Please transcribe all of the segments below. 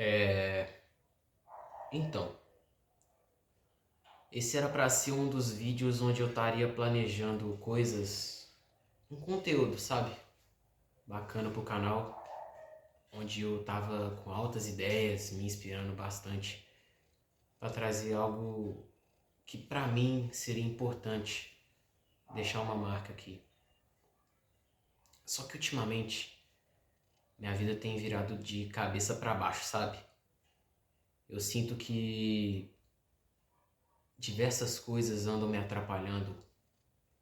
É, então, esse era pra ser um dos vídeos onde eu estaria planejando coisas, um conteúdo, sabe? Bacana pro canal, onde eu tava com altas ideias, me inspirando bastante pra trazer algo que pra mim seria importante deixar uma marca aqui. Só que ultimamente minha vida tem virado de cabeça pra baixo, sabe? Eu sinto que diversas coisas andam me atrapalhando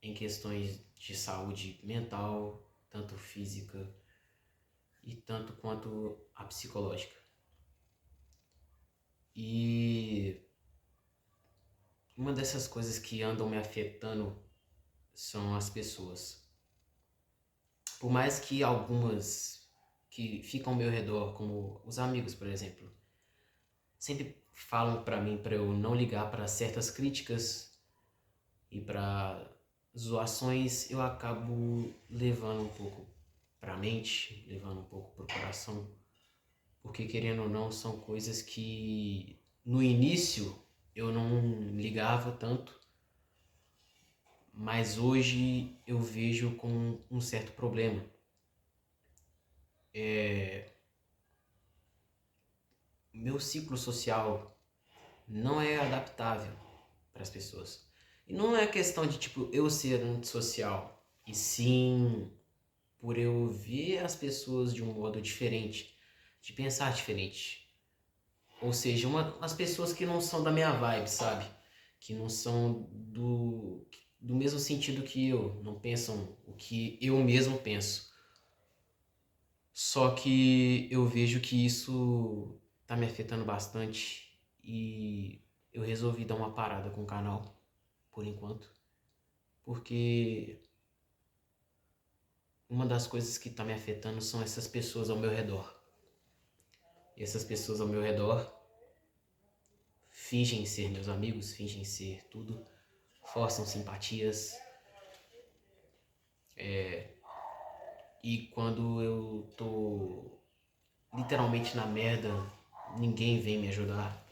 em questões de saúde mental, tanto física e tanto quanto a psicológica. E uma dessas coisas que andam me afetando são as pessoas. Por mais que algumas que ficam ao meu redor, como os amigos, por exemplo, sempre falam pra mim para eu não ligar para certas críticas e para zoações, eu acabo levando um pouco pra mente, levando um pouco pro coração, porque querendo ou não, são coisas que no início eu não ligava tanto, mas hoje eu vejo com um certo problema. Meu ciclo social não é adaptável para as pessoas. E não é questão de tipo eu ser antissocial, e sim por eu ver as pessoas de um modo diferente, de pensar diferente. Ou seja, umas pessoas que não são da minha vibe, sabe? Que não são do mesmo sentido que eu, não pensam o que eu mesmo penso. Só que eu vejo que isso tá me afetando bastante e eu resolvi dar uma parada com o canal, por enquanto, porque uma das coisas que tá me afetando são essas pessoas ao meu redor. E essas pessoas ao meu redor fingem ser meus amigos, fingem ser tudo, forçam simpatias. E quando eu tô literalmente na merda, ninguém vem me ajudar.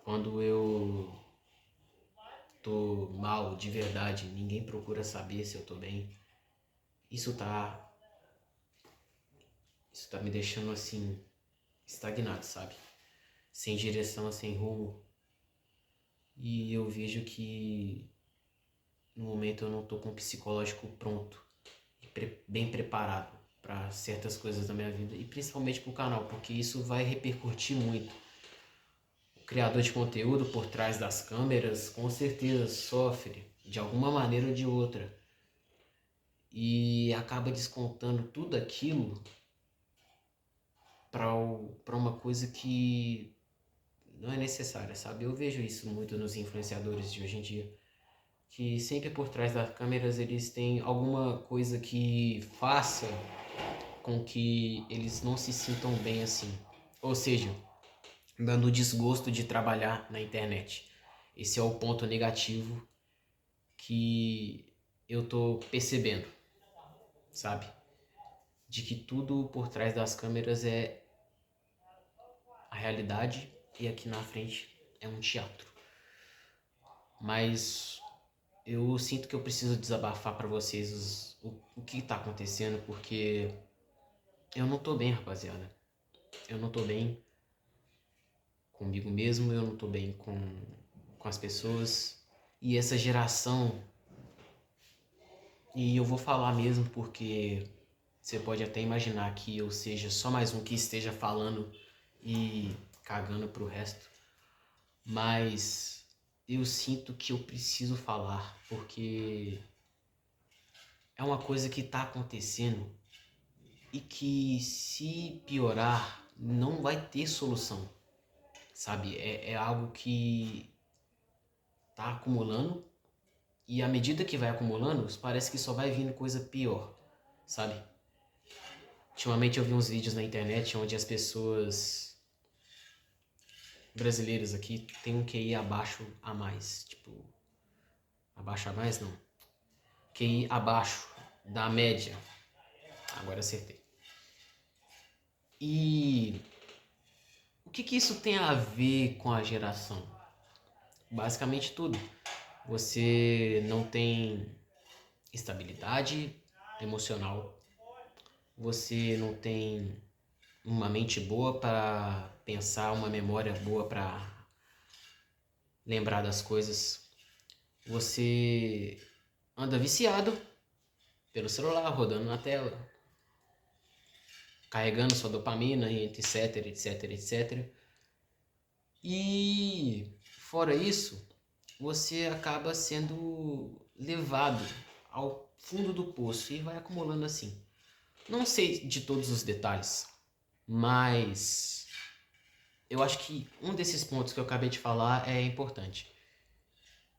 Quando eu tô mal de verdade, ninguém procura saber se eu tô bem. Isso tá, isso tá me deixando assim estagnado, sabe? Sem direção, sem rumo. E eu vejo que no momento eu não tô com o psicológico pronto, bem preparado para certas coisas da minha vida e principalmente pro canal, porque isso vai repercutir muito. O criador de conteúdo por trás das câmeras com certeza sofre de alguma maneira ou de outra e acaba descontando tudo aquilo para uma coisa que não é necessária, sabe? Eu vejo isso muito nos influenciadores de hoje em dia, que sempre por trás das câmeras eles têm alguma coisa que faça com que eles não se sintam bem assim. Ou seja, dando desgosto de trabalhar na internet. Esse é o ponto negativo que eu tô percebendo, sabe? De que tudo por trás das câmeras é a realidade e aqui na frente é um teatro. Mas eu sinto que eu preciso desabafar pra vocês o que tá acontecendo, porque eu não tô bem, rapaziada. Eu não tô bem comigo mesmo, eu não tô bem com as pessoas. E essa geração, e eu vou falar mesmo porque você pode até imaginar que eu seja só mais um que esteja falando e cagando pro resto, mas eu sinto que eu preciso falar porque é uma coisa que tá acontecendo e que se piorar não vai ter solução, sabe? É algo que tá acumulando e à medida que vai acumulando, parece que só vai vindo coisa pior, sabe? Ultimamente eu vi uns vídeos na internet onde as pessoas brasileiras aqui têm um QI abaixo a mais, tipo, abaixo a mais não, QI abaixo da média, agora acertei. E O que isso tem a ver com a geração? Basicamente tudo. Você não tem estabilidade emocional, você não tem uma mente boa para pensar, uma memória boa para lembrar das coisas. Você anda viciado pelo celular, rodando na tela, carregando sua dopamina, etc, etc, etc. E fora isso, você acaba sendo levado ao fundo do poço e vai acumulando assim. Não sei de todos os detalhes, mas eu acho que um desses pontos que eu acabei de falar é importante.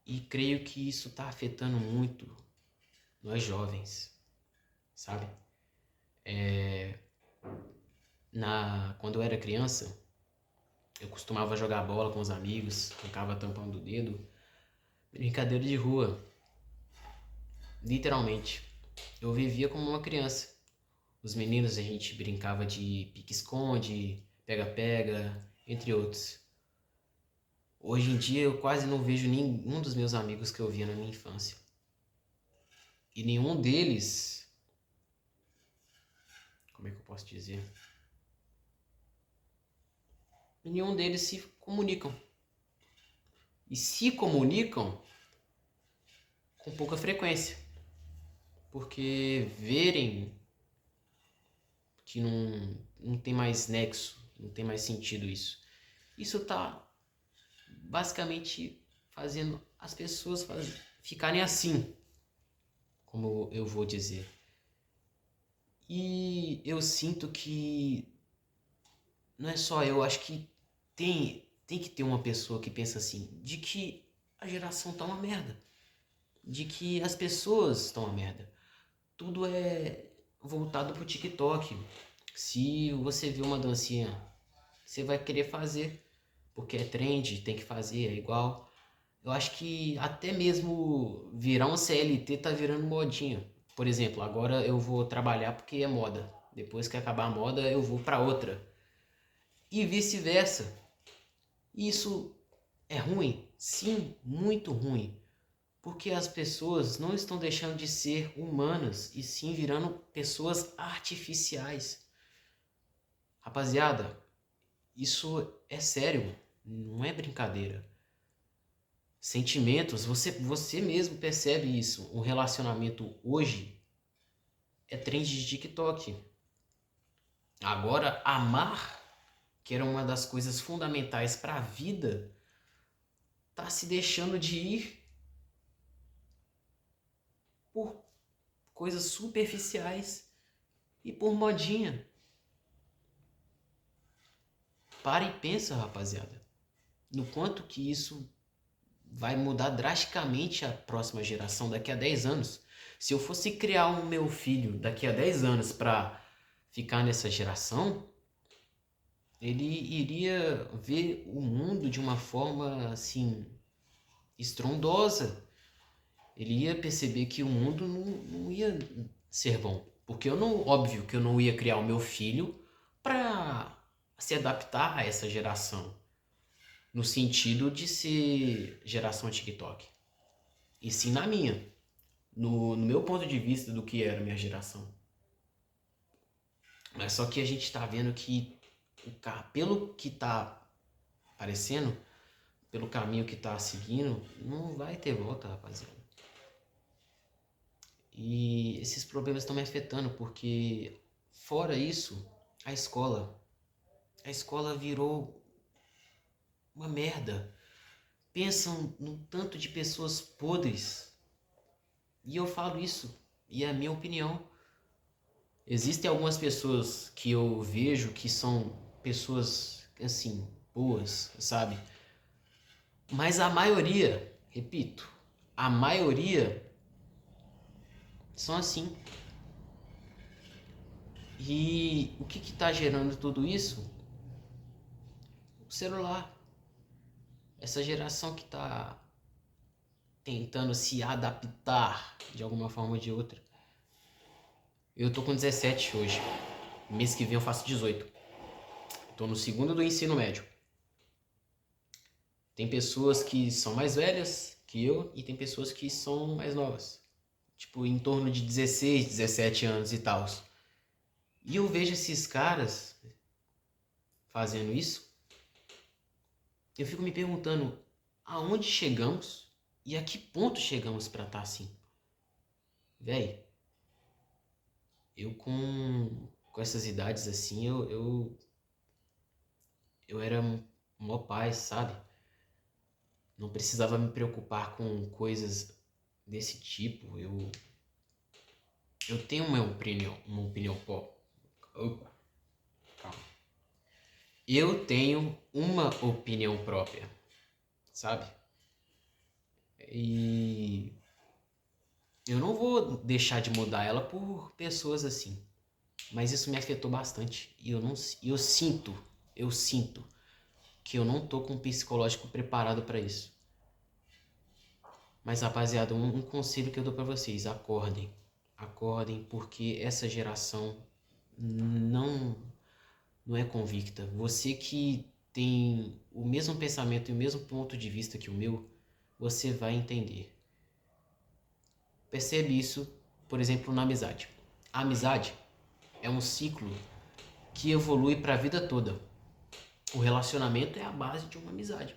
E creio que isso está afetando muito nós jovens, sabe? Quando eu era criança, eu costumava jogar bola com os amigos, ficava tampando o dedo. Brincadeira de rua, literalmente. Eu vivia como uma criança. Os meninos, a gente brincava de pique-esconde, pega-pega, entre outros. Hoje em dia eu quase não vejo nenhum dos meus amigos que eu via na minha infância. E nenhum deles, como é que eu posso dizer? Nenhum deles se comunicam. E se comunicam com pouca frequência. Porque verem que não tem mais nexo, não tem mais sentido isso. Isso tá basicamente fazendo as pessoas ficarem assim, como eu vou dizer. E eu sinto que não é só eu, acho que tem que ter uma pessoa que pensa assim, de que a geração tá uma merda, de que as pessoas estão uma merda. Tudo é voltado pro TikTok. Se você vê uma dancinha, você vai querer fazer, porque é trend, tem que fazer, é igual. Eu acho que até mesmo virar um CLT tá virando modinha. Por exemplo, agora eu vou trabalhar porque é moda. Depois que acabar a moda, eu vou para outra. E vice-versa. Isso é ruim? Sim, muito ruim. Porque as pessoas não estão deixando de ser humanas e sim virando pessoas artificiais. Rapaziada, isso é sério, não é brincadeira. Sentimentos, você mesmo percebe isso. Um relacionamento hoje é trend de TikTok. Agora, amar, que era uma das coisas fundamentais para a vida, tá se deixando de ir por coisas superficiais e por modinha. Para e pensa, rapaziada, no quanto que isso vai mudar drasticamente a próxima geração daqui a 10 anos. Se eu fosse criar o meu filho daqui a 10 anos para ficar nessa geração, ele iria ver o mundo de uma forma assim estrondosa. Ele ia perceber que o mundo não ia ser bom. Porque óbvio que eu não ia criar o meu filho para se adaptar a essa geração. No sentido de ser geração TikTok. E sim na minha. No meu ponto de vista do que era a minha geração. Mas só que a gente tá vendo que pelo que tá aparecendo, pelo caminho que tá seguindo, não vai ter volta, rapaziada. E esses problemas estão me afetando porque, fora isso, a escola virou uma merda. Pensam num tanto de pessoas podres. E eu falo isso, e é a minha opinião. Existem algumas pessoas que eu vejo que são pessoas, assim, boas, sabe? Mas a maioria, repito, a maioria são assim. E o que está gerando tudo isso? O celular. Essa geração que está tentando se adaptar de alguma forma ou de outra. Eu tô com 17 hoje. Mês que vem eu faço 18. Tô no segundo do ensino médio. Tem pessoas que são mais velhas que eu e tem pessoas que são mais novas. Tipo, em torno de 16, 17 anos e tal. E eu vejo esses caras fazendo isso. Eu fico me perguntando aonde chegamos e a que ponto chegamos pra estar assim. Véi, eu com essas idades assim, eu era mó paz, sabe? Não precisava me preocupar com coisas desse tipo. Eu tenho uma opinião calma. Eu tenho uma opinião própria, sabe? E eu não vou deixar de mudar ela por pessoas assim. Mas isso me afetou bastante. E eu sinto que eu não tô com o psicológico preparado pra isso. Mas rapaziada, um conselho que eu dou pra vocês, acordem. Acordem, porque essa geração não não é convicta. Você que tem o mesmo pensamento e o mesmo ponto de vista que o meu, você vai entender. Percebe isso, por exemplo, na amizade. A amizade é um ciclo que evolui para a vida toda. O relacionamento é a base de uma amizade.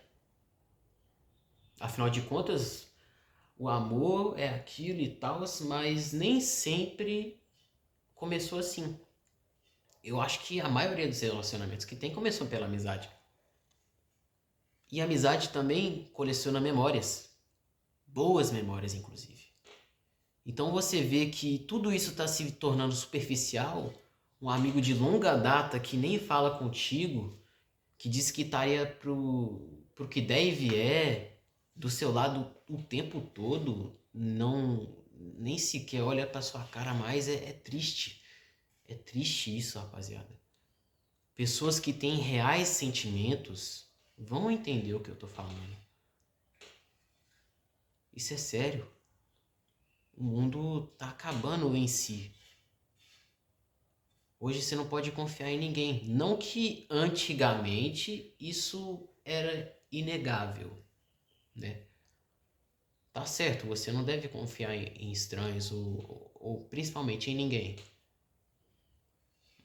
Afinal de contas, o amor é aquilo e tal, mas nem sempre começou assim. Eu acho que a maioria dos relacionamentos que tem começou pela amizade. E a amizade também coleciona memórias. Boas memórias, inclusive. Então você vê que tudo isso está se tornando superficial. Um amigo de longa data que nem fala contigo, que diz que estaria pro que der e vier, do seu lado o tempo todo, não nem sequer olha pra sua cara mais, é triste. É triste isso, rapaziada. Pessoas que têm reais sentimentos vão entender o que eu tô falando. Isso é sério. O mundo tá acabando em si. Hoje você não pode confiar em ninguém. Não que antigamente isso era inegável, né? Tá certo, você não deve confiar em estranhos ou principalmente em ninguém.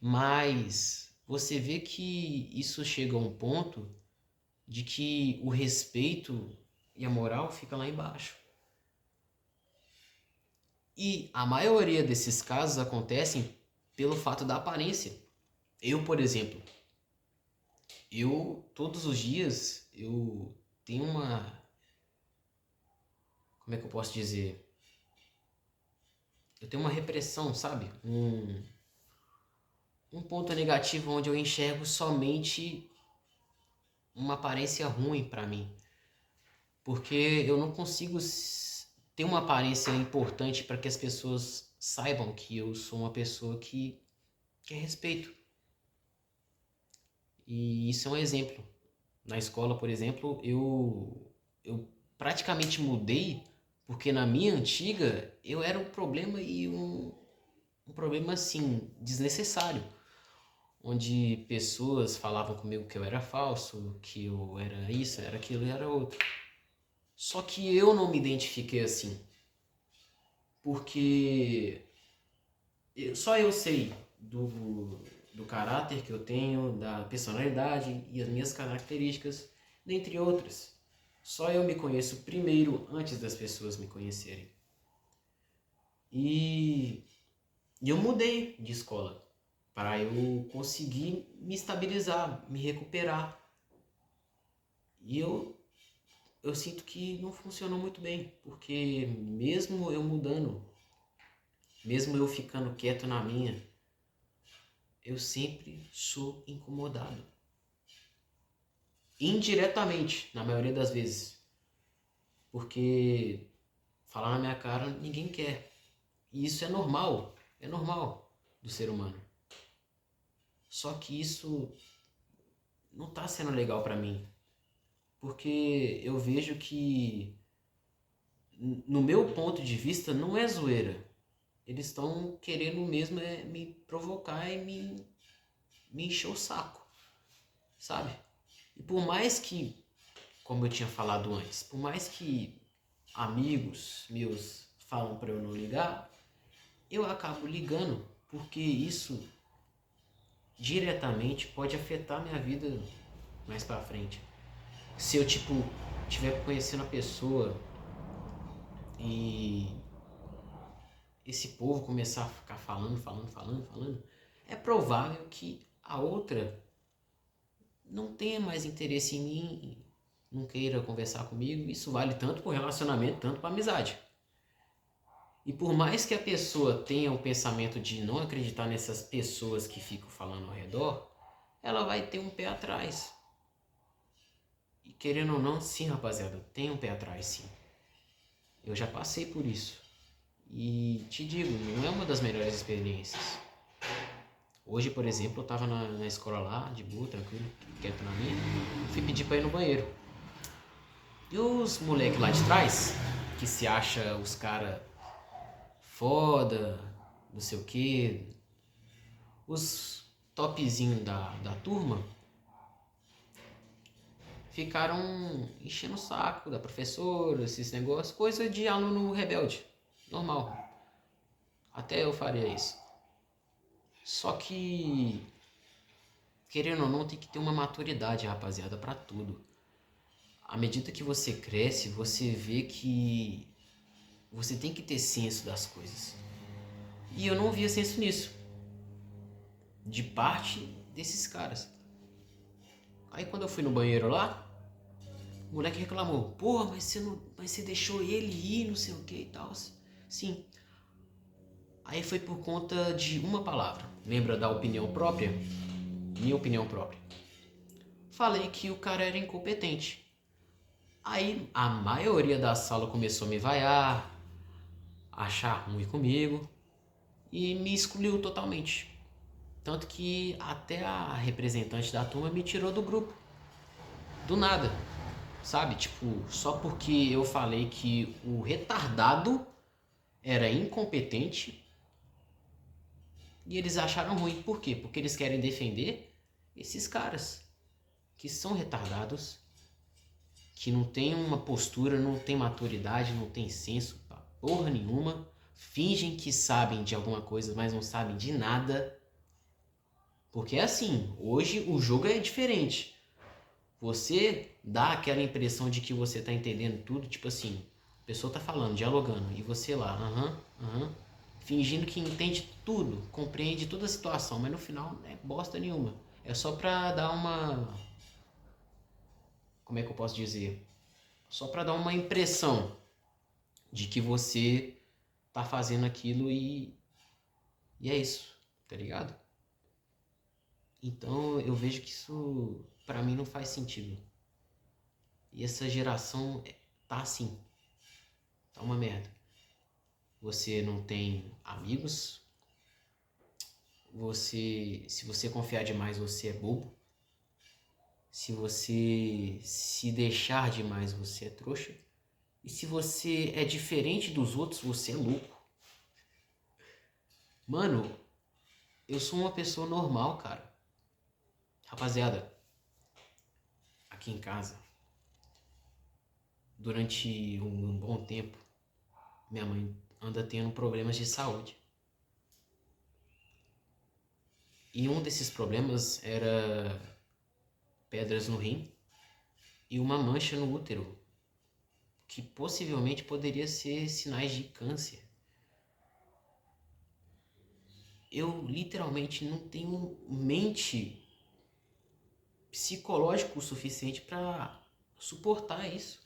Mas você vê que isso chega a um ponto de que o respeito e a moral fica lá embaixo. E a maioria desses casos acontecem pelo fato da aparência. Eu, por exemplo, eu todos os dias eu tenho uma, como é que eu posso dizer? Eu tenho uma repressão, sabe? Um ponto negativo onde eu enxergo somente uma aparência ruim pra mim. Porque eu não consigo ter uma aparência importante para que as pessoas saibam que eu sou uma pessoa que quer respeito. E isso é um exemplo. Na escola, por exemplo, eu praticamente mudei porque na minha antiga eu era um problema e um problema assim, desnecessário. Onde pessoas falavam comigo que eu era falso, que eu era isso, era aquilo e era outro. Só que eu não me identifiquei assim. Porque só eu sei do caráter que eu tenho, da personalidade e as minhas características, dentre outras. Só eu me conheço primeiro antes das pessoas me conhecerem. E eu mudei de escola para eu conseguir me estabilizar, me recuperar. E eu sinto que não funcionou muito bem, porque mesmo eu mudando, mesmo eu ficando quieto na minha, eu sempre sou incomodado. Indiretamente, na maioria das vezes. Porque falar na minha cara ninguém quer. E isso é normal do ser humano. Só que isso não tá sendo legal pra mim. Porque eu vejo que, no meu ponto de vista, não é zoeira. Eles estão querendo mesmo me provocar e me encher o saco. sabe? E por mais que, como eu tinha falado antes, por mais que amigos meus falam para eu não ligar, eu acabo ligando, porque isso diretamente pode afetar minha vida mais pra frente. Se eu, tipo, estiver conhecendo a pessoa e esse povo começar a ficar falando, é provável que a outra não tenha mais interesse em mim, não queira conversar comigo. Isso vale tanto para o relacionamento, tanto para a amizade. E por mais que a pessoa tenha o pensamento de não acreditar nessas pessoas que ficam falando ao redor, ela vai ter um pé atrás. E querendo ou não, sim, rapaziada, tem um pé atrás, sim. Eu já passei por isso. E te digo, não é uma das melhores experiências. Hoje, por exemplo, eu tava na escola lá, de boa, tranquilo, quieto na minha, fui pedir pra ir no banheiro. E os moleques lá de trás, que se acha os cara foda, não sei o que, os topzinhos da turma, ficaram enchendo o saco da professora, esses negócios, coisa de aluno rebelde, normal. Até eu faria isso. Só que, querendo ou não, tem que ter uma maturidade, rapaziada, pra tudo. À medida que você cresce, você vê que você tem que ter senso das coisas. E eu não via senso nisso, de parte desses caras. Aí quando eu fui no banheiro lá, o moleque reclamou: pô, mas você deixou ele ir, não sei o que e tal. Sim. Aí foi por conta de uma palavra. Lembra da opinião própria? Minha opinião própria. Falei que o cara era incompetente. Aí a maioria da sala começou a me vaiar, achar ruim comigo e me excluiu totalmente. Tanto que até a representante da turma me tirou do grupo. Do nada. Sabe? Tipo, só porque eu falei que o retardado era incompetente e eles acharam ruim. Por quê? Porque eles querem defender esses caras que são retardados, que não tem uma postura, não tem maturidade, não tem senso pra porra nenhuma, fingem que sabem de alguma coisa, mas não sabem de nada. Porque é assim, hoje o jogo é diferente. Você dá aquela impressão de que você tá entendendo tudo, tipo assim, a pessoa tá falando, dialogando, e você lá, fingindo que entende tudo, compreende toda a situação, mas no final não é bosta nenhuma. É só pra dar uma... Como é que eu posso dizer? Só pra dar uma impressão de que você tá fazendo aquilo e é isso, tá ligado? Então eu vejo que isso pra mim não faz sentido. E essa geração tá assim, tá uma merda. Você não tem amigos, se você confiar demais, você é bobo. Se você se deixar demais, você é trouxa. E se você é diferente dos outros, você é louco. Mano, eu sou uma pessoa normal, cara. Rapaziada, aqui em casa, durante um bom tempo, minha mãe anda tendo problemas de saúde. E um desses problemas era pedras no rim e uma mancha no útero, que possivelmente poderia ser sinais de câncer. Eu literalmente não tenho mente psicológico o suficiente para suportar isso.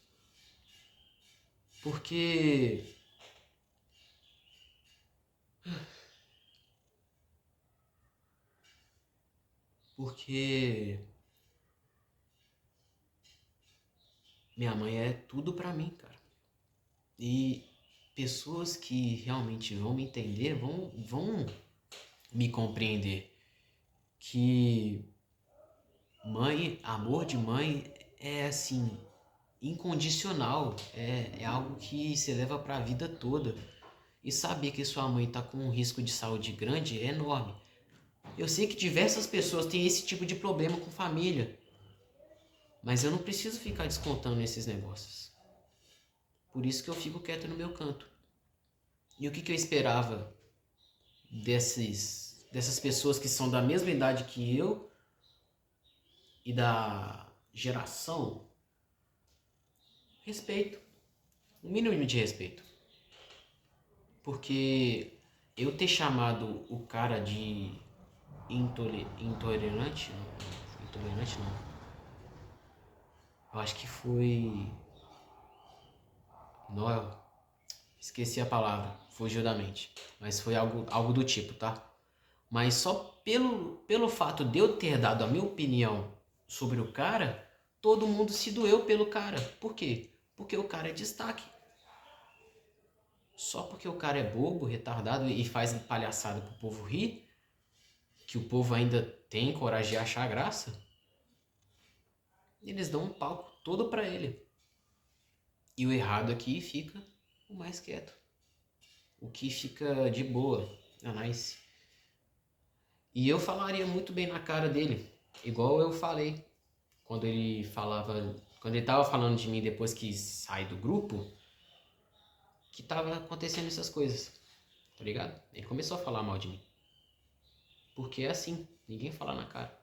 Porque minha mãe é tudo pra mim, cara. E pessoas que realmente vão me entender, vão me compreender que mãe, amor de mãe é assim, incondicional, é algo que você leva pra vida toda. E saber que sua mãe tá com um risco de saúde grande é enorme. Eu sei que diversas pessoas têm esse tipo de problema com família. Mas eu não preciso ficar descontando nesses negócios. Por isso que eu fico quieto no meu canto. E o que eu esperava dessas pessoas que são da mesma idade que eu e da geração? Respeito. Um mínimo de respeito. Porque eu ter chamado o cara de intolerante, não. Eu acho que foi. Não, esqueci a palavra, fugiu da mente. Mas foi algo do tipo, tá? Mas só pelo fato de eu ter dado a minha opinião sobre o cara, todo mundo se doeu pelo cara. Por quê? Porque o cara é destaque. Só porque o cara é bobo, retardado e faz palhaçada pro povo rir, que o povo ainda tem coragem de achar graça, eles dão um palco todo pra ele. E o errado aqui fica o mais quieto. O que fica de boa. É nice. E eu falaria muito bem na cara dele. Igual eu falei. Quando ele tava falando de mim depois que sai do grupo, que tava acontecendo essas coisas. Tá ligado? Ele começou a falar mal de mim. Porque é assim. Ninguém fala na cara.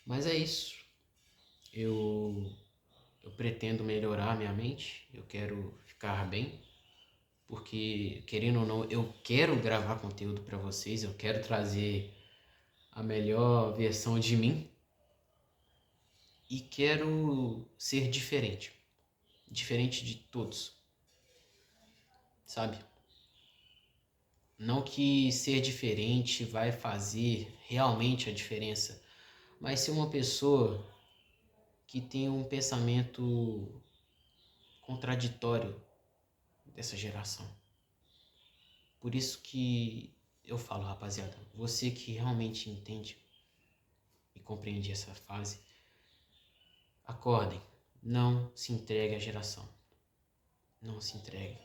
Mas é isso. Eu pretendo melhorar minha mente. Eu quero ficar bem. Porque, querendo ou não, eu quero gravar conteúdo para vocês, eu quero trazer a melhor versão de mim e quero ser diferente de todos, sabe? Não que ser diferente vai fazer realmente a diferença, mas ser uma pessoa que tem um pensamento contraditório dessa geração. Por isso que eu falo, rapaziada, você que realmente entende e compreende essa fase, acordem, não se entregue à geração, não se entregue.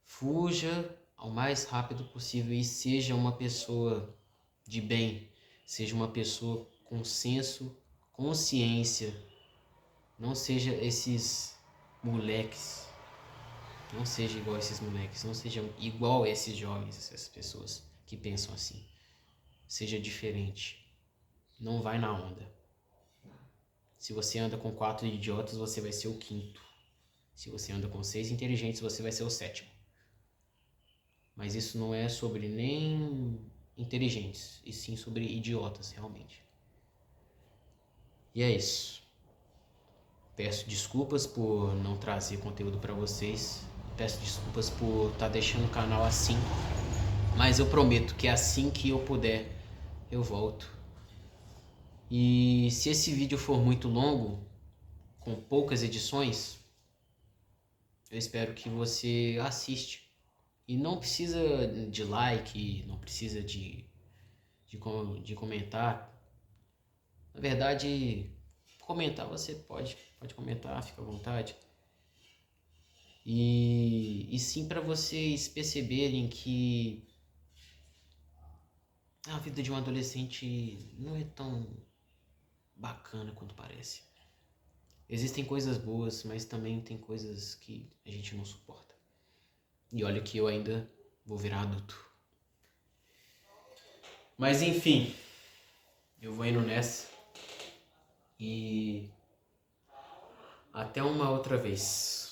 Fuja ao mais rápido possível e seja uma pessoa de bem, seja uma pessoa com senso, consciência, não seja esses moleques, não seja igual a esses moleques, não seja igual a esses jovens, essas pessoas que pensam assim. Seja diferente. Não vai na onda. Se você anda com 4 idiotas, você vai ser o 5º. Se você anda com 6 inteligentes, você vai ser o 7º. Mas isso não é sobre nem inteligentes, e sim sobre idiotas, realmente. E é isso. Peço desculpas por não trazer conteúdo para vocês. Peço desculpas por estar deixando o canal assim. Mas eu prometo que assim que eu puder, eu volto. E se esse vídeo for muito longo, com poucas edições, eu espero que você assiste. E não precisa de like, não precisa de comentar. Na verdade, comentar você pode comentar, fica à vontade. E sim para vocês perceberem que a vida de um adolescente não é tão bacana quanto parece. Existem coisas boas, mas também tem coisas que a gente não suporta. E olha que eu ainda vou virar adulto. Mas enfim, eu vou indo nessa. E até uma outra vez.